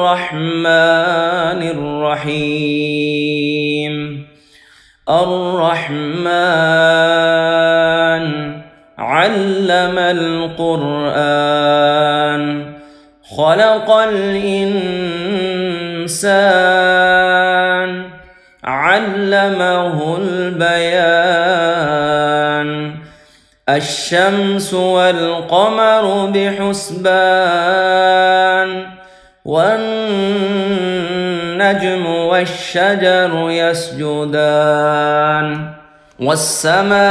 الرحمن الرحيم. الرحمن علم القرآن خلق الإنسان علمه البيان. الشمس والقمر بحسبان والنجم والشجر يسجدان. والسماء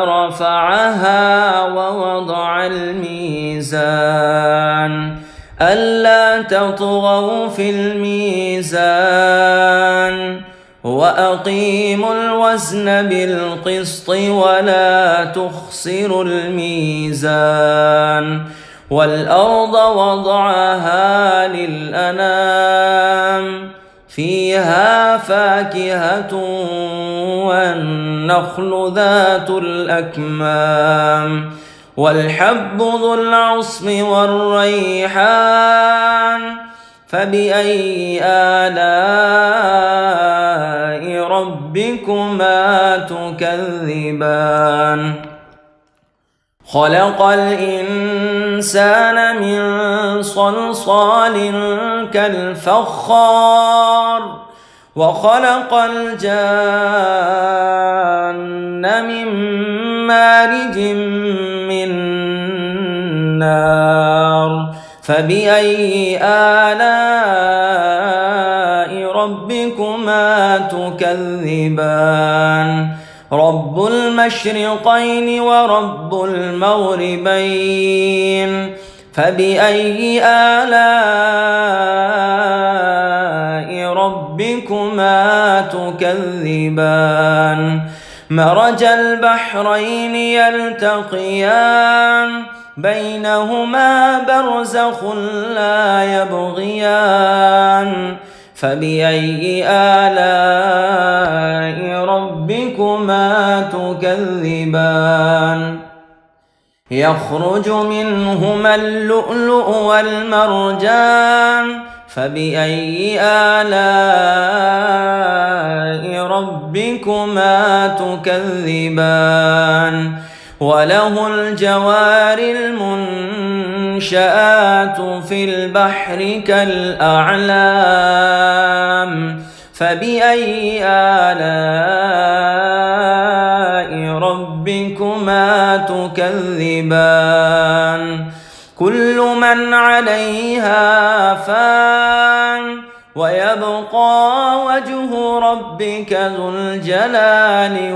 رفعها ووضع الميزان ألا تطغوا في الميزان وأقيموا الوزن بالقسط ولا تخسروا الميزان. والأرض وضعها للأنام فيها فاكهة والنخل ذات الأكمام والحب ذو العصف والريحان. فبأي آلاء ربكما تكذبان؟ خلق الإنسان من صلصال كالفخار وخلق الجان من مارج من نار. فبأي آلاء ربكما تكذبان؟ رب المشرقين ورب المغربين. فبأي آلاء ربكما تكذبان؟ مرج البحرين يلتقيان بينهما برزخ لا يبغيان. فبأي آلاء ربكما تكذبان؟ يخرج منهما اللؤلؤ والمرجان. فبأي آلاء ربكما تكذبان؟ وله الجوار المنشآت في البحر كالأعلام. فبأي آلاء ربكما تكذبان؟ كل من عليها فان ويبقى وجه ربك ذو الجلال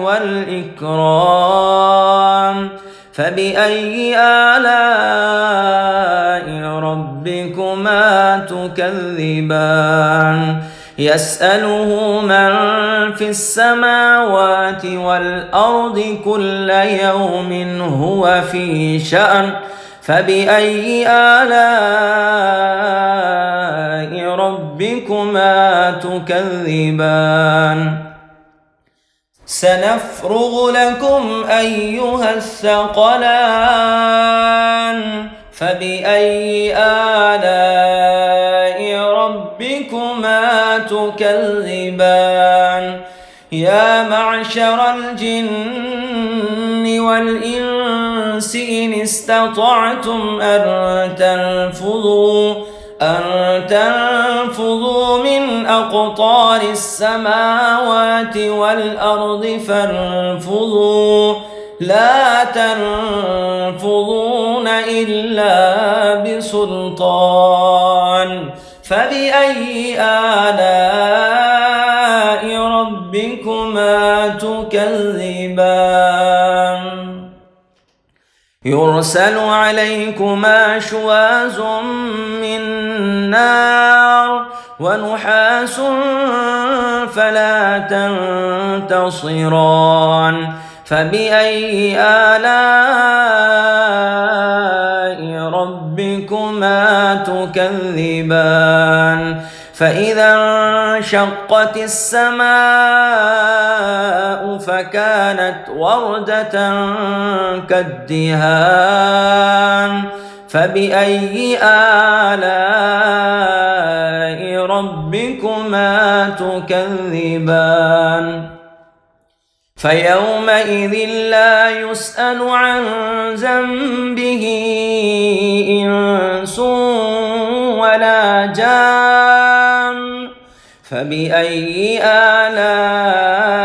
والإكرام. فبأي آلاء ربكما تكذبان؟ يسأله من في السماوات والأرض كل يوم هو في شأن. فبأي آلاء ربكما تكذبان؟ سنفرغ لكم أيها الثقلان. فبأي آلاء ربكما تكذبان؟ يا معشر الجن والإنس إن استطعتم أن تنفذوا من أقطار السماوات والأرض فانفذوا لا تنفذون إلا بسلطان. فبأي آلاء ربكما تكذبان؟ يرسل عليكما شواظ من نار ونحاس فلا تنتصران. فبأي آلاء ربكما تكذبان؟ فإذا انشقت السماء فكانت وردة كالدهان. فبأي آلاء ربكما تكذبان فيومئذ لا يسأل عن ذنبه إنس ولا جان فبأي آلاء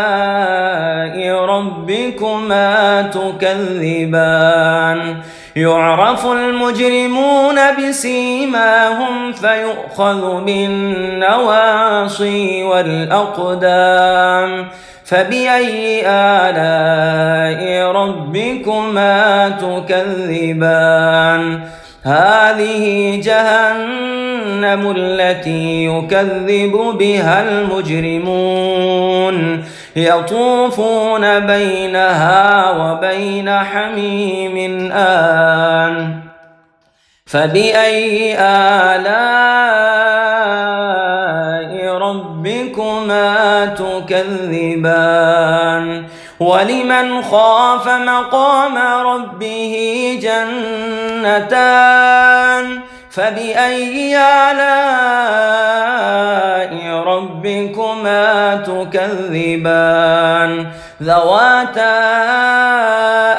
ربكما تكذبان يعرف المجرمون بسيماهم فيؤخذ بالنواصي والأقدام فبأي آلاء ربكما تكذبان هذه جهنم التي يكذب بها المجرمون يطوفون بينها وبين حميم آن فبأي آلاء ربكما تكذبان ولمن خاف مقام ربه جنتان فبأي آلاء ربكما تكذبان ذواتا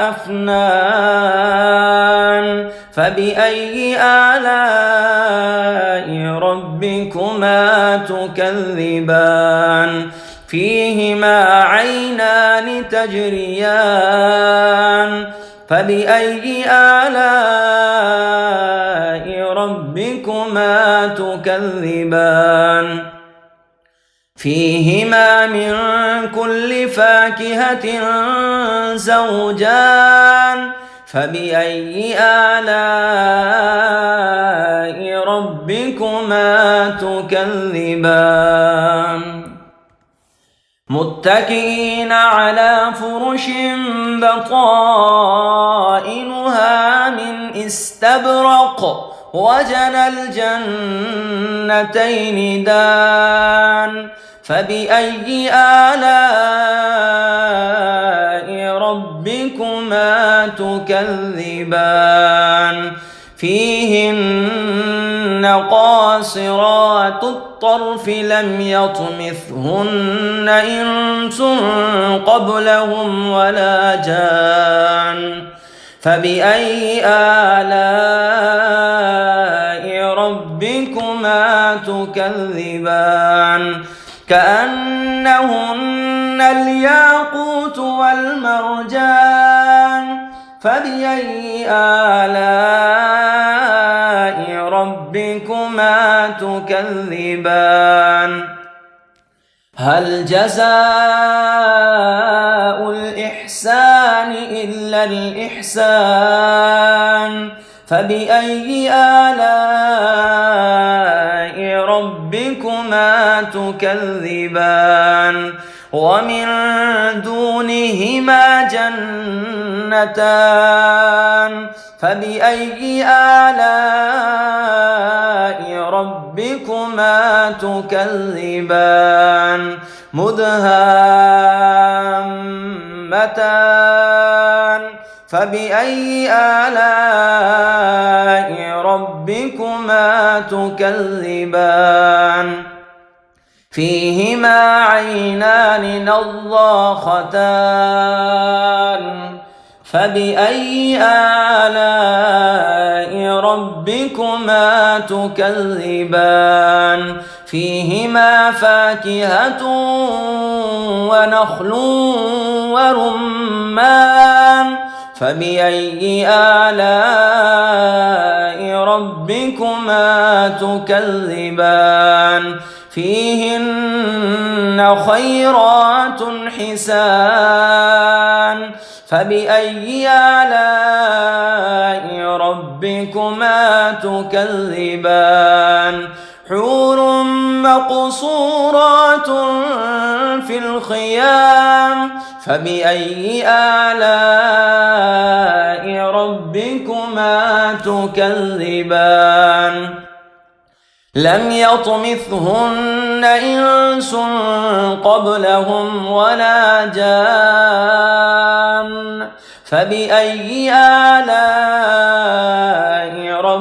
أفنان فبأي آلاء ربكما تكذبان فيهما عينان تجريان فبأي آلاء ربكما تكذبان فيهما من كل فاكهة زوجان فبأي آلاء ربكما تكذبان متكئين على فرش بطائنها من استبرق وجنى الجنتين دان فبأي آلاء ربكما تكذبان فيهن قاصرات الطرف لم يطمثهن إنس قبلهم ولا جان فبأي آلاء ربكما تكذبان كأنهن الياقوت والمرجان فبأي آلاء ربكما تكذبان هل جزاء الإحسان إلا الإحسان فبأي آلاء ربكما تكذبان ومن دونهما جنتان فبأي آلاء ربكما تكذبان مدهامتان فبأي آلاء ربكما تكذبان فيهما عينان نضاختان فبأي آلاء ربكما تكذبان فيهما فاكهة ونخل ورمان فبأي آلاء ربكما تكذبان فيهن خيرات حسان فبأي آلاء ربكما تكذبان حور مقصورات في الخيام فبأي آلاء ربكما تكذبان لم يطمثهن إنس قبلهم ولا جان فبأي آلاء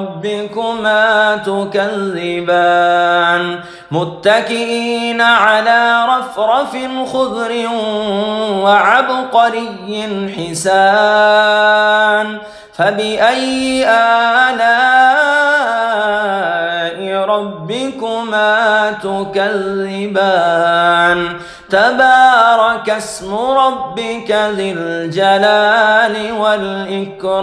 ربكما تكذبان متكئين على رفرف خضر وعبقري حسان فبأي آلاء ربكما تكذبان تبارك اسم ربك ذي الجلال والإكرام.